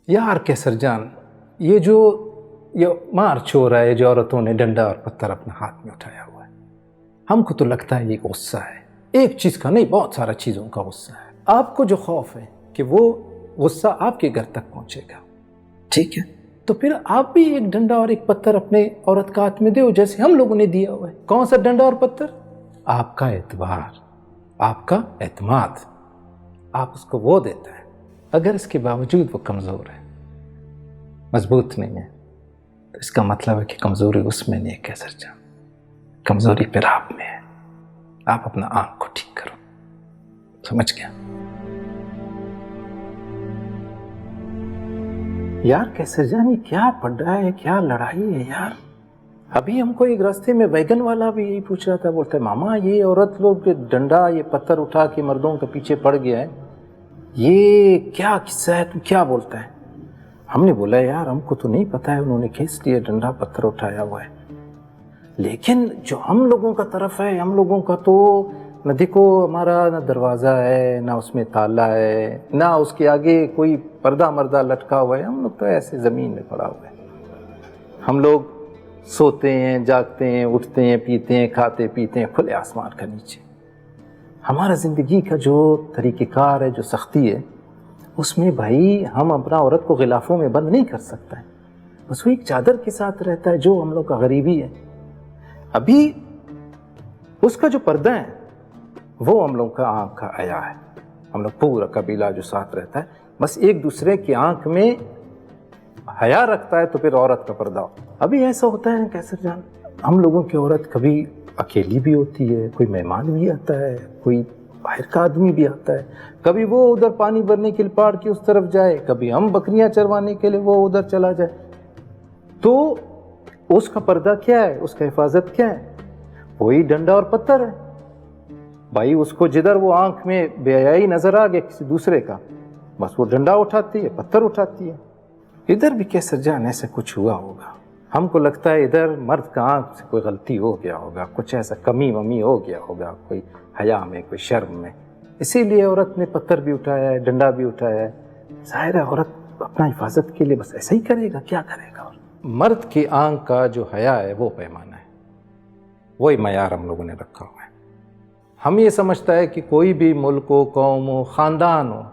यार कैसर जान, ये मार्च हो रहा है, जो औरतों ने डंडा और पत्थर अपने हाथ में उठाया हुआ है, हमको तो लगता है ये गुस्सा है, एक चीज़ का नहीं, बहुत सारा चीज़ों का गुस्सा है। आपको जो खौफ है कि वो गुस्सा आपके घर तक पहुंचेगा, ठीक है, तो फिर आप भी एक डंडा और एक पत्थर अपने औरत का हाथ में दो, जैसे हम लोगों ने दिया हुआ है। कौन सा डंडा और पत्थर? आपका एतबार, आपका एतमाद, आप उसको वो देता है। अगर इसके बावजूद वो कमज़ोर है, मजबूत नहीं है, तो इसका मतलब है कि कमज़ोरी उसमें नहीं है कैसर जान, कमज़ोरी फिर आप में है। आप अपना आंख को ठीक करो, समझ गया? यार कैसर जान, ये क्या पड़ रहा है, क्या लड़ाई है यार? अभी हमको एक रास्ते में वैगन वाला भी यही पूछ रहा था, बोलता है मामा ये औरत लोग डंडा ये पत्थर उठा के मर्दों के पीछे पड़ गया है, ये क्या किस्सा है, तू क्या बोलता है? हमने बोला यार हमको तो नहीं पता है, उन्होंने खींच लिया, डंडा पत्थर उठाया हुआ है, लेकिन जो हम लोगों का तरफ है, हम लोगों का तो न देखो, हमारा ना दरवाज़ा है, ना उसमें ताला है, ना उसके आगे कोई पर्दा मर्दा लटका हुआ है, हम लोग तो ऐसे ज़मीन में पड़ा हुआ है। हम लोग सोते हैं, जागते हैं, उठते हैं, पीते हैं, खाते पीते हैं खुले आसमान का नीचे। हमारा ज़िंदगी का जो तरीक़ेकार है, जो सख्ती है, उसमें भाई हम अपना औरत को गिलाफ़ों में बंद नहीं कर सकता है, बस वो एक चादर के साथ रहता है, जो हम लोग का गरीबी है। अभी उसका जो पर्दा है वो हम लोग का आँख का हया है, हम लोग पूरा कबीला जो साथ रहता है, बस एक दूसरे की आँख में हया रखता है, तो फिर औरत का पर्दा हो। अभी ऐसा होता है ना कैसर जान, हम लोगों की औरत कभी अकेली भी होती है, कोई मेहमान भी आता है, कोई बाहर का आदमी भी आता है, कभी वो उधर पानी भरने के लिए पहाड़ की उस तरफ जाए, कभी हम बकरियां चरवाने के लिए वो उधर चला जाए, तो उसका पर्दा क्या है, उसका हिफाजत क्या है? वही डंडा और पत्थर है भाई। उसको जिधर वो आंख में बेहयाई नजर आ गया किसी दूसरे का, बस वो डंडा उठाती है, पत्थर उठाती है। इधर भी कैसर जान ऐसा कुछ हुआ होगा, हमको लगता है इधर मर्द का आंख से कोई गलती हो गया होगा, कुछ ऐसा कमी वमी हो गया होगा, कोई हया में, कोई शर्म में, इसीलिए औरत ने पत्थर भी उठाया है, डंडा भी उठाया है। जाहिर है औरत अपना हिफाजत के लिए बस ऐसा ही करेगा, क्या करेगा। और मर्द की आंख का जो हया है वो पैमाना है, वही मयार हम लोगों ने रखा हुआ है। हम ये समझता है कि कोई भी मुल्क हो, कौम हो, ख़ानदान हो,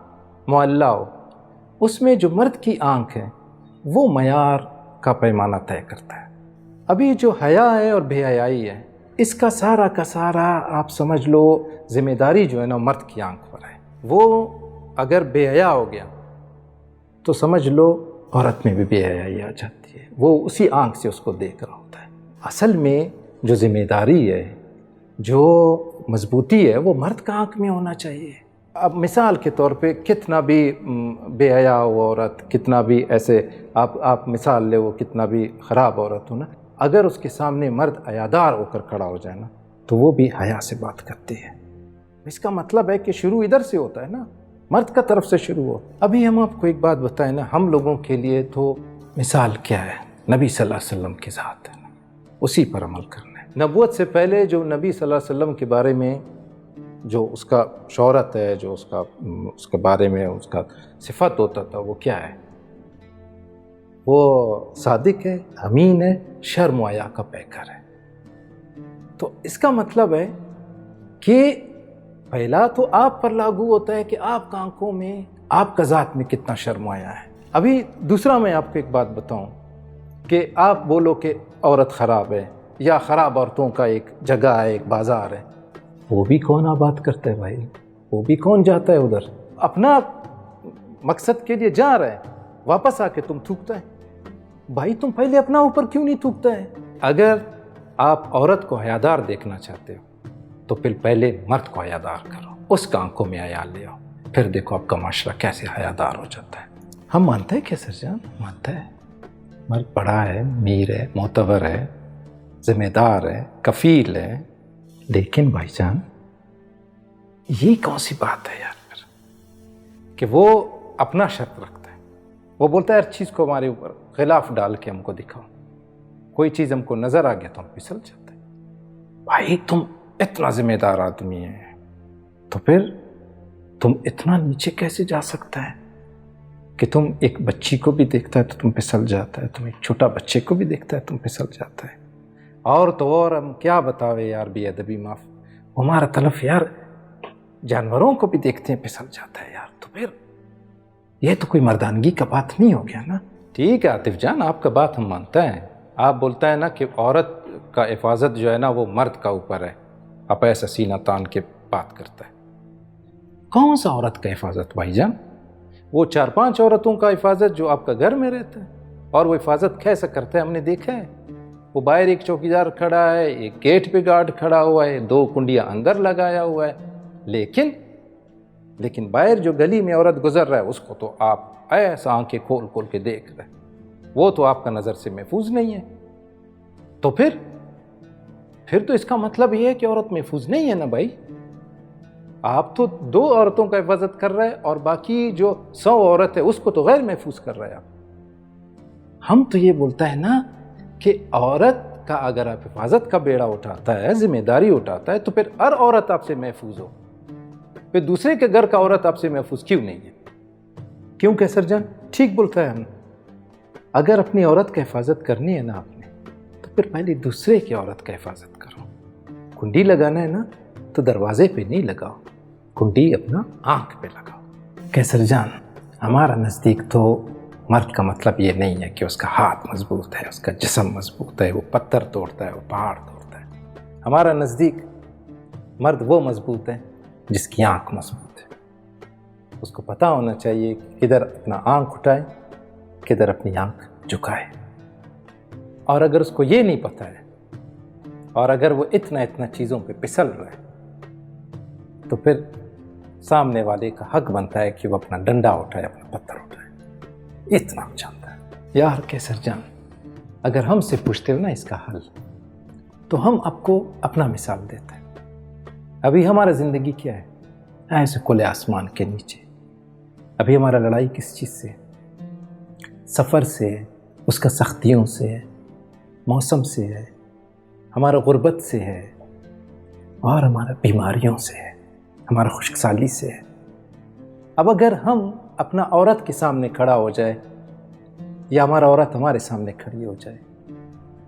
मोहल्ला हो, उसमें जो मर्द की आंख है वो मयार का पैमाना तय करता है। अभी जो हया है और बेहयाई है, इसका सारा का सारा आप समझ लो जिम्मेदारी जो है ना मर्द की आंख पर है। वो अगर बेहया हो गया तो समझ लो औरत में भी बेहयाई आ जाती है, वो उसी आंख से उसको देख रहा होता है। असल में जो जिम्मेदारी है, जो मजबूती है, वो मर्द का आंख में होना चाहिए। अब मिसाल के तौर पे कितना भी बेहया हो औरत, कितना भी ऐसे आप मिसाल ले, वो कितना भी ख़राब औरत हो ना, अगर उसके सामने मर्द हयादार होकर खड़ा हो जाए ना, तो वो भी हया से बात करती है। इसका मतलब है कि शुरू इधर से होता है ना, मर्द का तरफ से शुरू हो। अभी हम आपको एक बात बताएं ना, हम लोगों के लिए तो मिसाल क्या है, नबी सल्लल्लाहु अलैहि वसल्लम की ज़ात है, उसी पर अमल करना है। नबूवत से पहले जो नबी सल्लल्लाहु अलैहि वसल्लम के बारे में जो उसका शोहरत है, जो उसके बारे में उसका सिफत होता था, वो क्या है? वो सादिक है, अमीन है, शर्म व हया का पैकर है। तो इसका मतलब है कि पहला तो आप पर लागू होता है कि आपकी आंखों में, आपका ज़ात में कितना शर्म व हया है। अभी दूसरा मैं आपको एक बात बताऊं कि आप बोलो कि औरत ख़राब है या ख़राब औरतों का एक जगह है, एक बाज़ार है, वो भी कौन आबाद करता है भाई? वो भी कौन जाता है उधर? अपना मकसद के लिए जा रहा है, वापस आके तुम थूकता है। भाई तुम पहले अपना ऊपर क्यों नहीं थूकता है? अगर आप औरत को हयादार देखना चाहते हो तो फिर पहले मर्द को हयादार करो, उसका आंखों में हया ले आओ, फिर देखो आपका माशरा कैसे हयादार हो जाता है। हम मानते हैं कैसर जान, मानते हैं मर्द बड़ा है, मीर है, मोतबर है, जिम्मेदार है, कफील है, लेकिन भाईजान ये कौन सी बात है यार फिर कि वो अपना शर्त रखता है, वो बोलता है हर चीज़ को हमारे ऊपर खिलाफ डाल के हमको दिखाओ, कोई चीज़ हमको नज़र आ गया तो हम फिसल जाते हैं। भाई तुम इतना जिम्मेदार आदमी है तो फिर तुम इतना नीचे कैसे जा सकता है? کہ تم ایک بچی کو بھی دیکھتا ہے تو تم پھسل جاتا ہے, تم ایک چھوٹا بچے کو بھی دیکھتا ہے تم پھسل جاتا ہے, اور تو اور ہم کیا بتاوے یار بے ادبی معاف, ہمارا طلف یار جانوروں کو بھی دیکھتے ہیں پھسل جاتا ہے یار. تو پھر یہ تو کوئی مردانگی کا بات نہیں ہو گیا نا. ٹھیک ہے عاطف جان, آپ کا بات ہم مانتا ہے, آپ بولتا ہے نا کہ عورت کا حفاظت جو ہے نا وہ مرد کا اوپر ہے, آپ ایسا سینہ تان کے بات کرتا ہے. کون سا عورت کا حفاظت بھائی جان؟ وہ 4-5 عورتوں کا حفاظت جو آپ کا گھر میں رہتا ہے, اور وہ حفاظت کیسا کرتا ہے ہم نے دیکھا ہے. وہ باہر ایک چوکیدار کھڑا ہے, ایک گیٹ پہ گارڈ کھڑا ہوا ہے, 2 کنڈیاں اندر لگایا ہوا ہے, لیکن باہر جو گلی میں عورت گزر رہا ہے اس کو تو آپ ایسا آنکھیں کھول کھول کے دیکھ رہے ہیں, وہ تو آپ کا نظر سے محفوظ نہیں ہے. تو پھر تو اس کا مطلب یہ ہے کہ عورت محفوظ نہیں ہے نا بھائی. آپ تو 2 عورتوں کا حفاظت کر رہے ہیں اور باقی جو 100 عورت ہے اس کو تو غیر محفوظ کر رہے ہیں آپ. ہم تو یہ بولتا ہے نا کہ عورت کا اگر آپ حفاظت کا بیڑا اٹھاتا ہے, ذمہ داری اٹھاتا ہے, تو پھر ہر عورت آپ سے محفوظ ہو. پھر دوسرے کے گھر کا عورت آپ سے محفوظ کیوں نہیں ہے؟ کیوں کیسر جان ٹھیک بولتا ہے ہم. اگر اپنی عورت کا حفاظت کرنی ہے نا آپ نے, تو پھر پہلے دوسرے کی عورت کا حفاظت کرو. کنڈی لگانا ہے نا تو دروازے پہ نہیں لگاؤ, کنڈی اپنا آنکھ پہ لگاؤ. کیسر جان ہمارا نزدیک تو مرد کا مطلب یہ نہیں ہے کہ اس کا ہاتھ مضبوط ہے, اس کا جسم مضبوط ہے, وہ پتھر توڑتا ہے, وہ پہاڑ توڑتا ہے. ہمارا نزدیک مرد وہ مضبوط ہے جس کی آنکھ مضبوط ہے. اس کو پتہ ہونا چاہیے کہ کدھر اپنا آنکھ اٹھائے, کدھر اپنی آنکھ جھکائے. اور اگر اس کو یہ نہیں پتہ ہے, اور اگر وہ اتنا چیزوں پہ پھسل رہا ہے, تو پھر سامنے والے کا حق بنتا ہے کہ وہ اپنا ڈنڈا اٹھائے, اپنا پتھر اٹھائے. اتنا جانتا ہے یار. کیسر جان اگر ہم سے پوچھتے ہو نا اس کا حل, تو ہم آپ کو اپنا مثال دیتے ہیں. ابھی ہمارا زندگی کیا ہے؟ ایسے کھلے آسمان کے نیچے. ابھی ہمارا لڑائی کس چیز سے ہے؟ سفر سے ہے, اس کا سختیوں سے ہے, موسم سے ہے, ہمارا غربت سے ہے, اور ہمارا بیماریوں سے ہے, ہمارا خشک سالی سے ہے. اب اگر ہم اپنا عورت کے سامنے کھڑا ہو جائے, یا ہمارا عورت ہمارے سامنے کھڑی ہو جائے,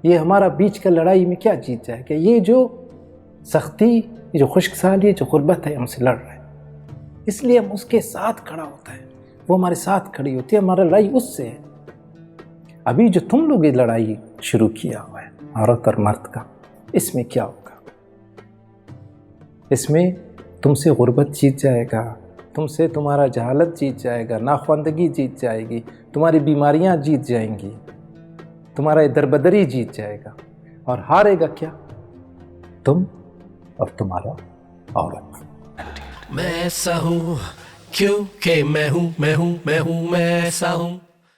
یہ ہمارا بیچ کا لڑائی میں کیا جیت جائے کہ یہ جو سختی, یہ جو خشک سالی, جو غربت ہے, ہم سے لڑ رہے ہیں. اس لیے ہم اس کے ساتھ کھڑا ہوتا ہے, وہ ہمارے ساتھ کھڑی ہوتی ہے, ہمارا لڑائی اس سے ہے. ابھی جو تم لوگ یہ لڑائی شروع کیا ہوا ہے عورت اور مرد کا, اس میں کیا ہوگا؟ اس میں تم سے غربت جیت جائے گا, تم سے تمہارا جہالت جیت جائے گا, ناخواندگی جیت جائے گی, تمہاری بیماریاں جیت جائیں گی, تمہارا دربدری جیت جائے گا. اور ہارے گا کیا؟ تم اور تمہارا عورت. میں ایسا ہوں کیونکہ میں ہوں ایسا ہوں.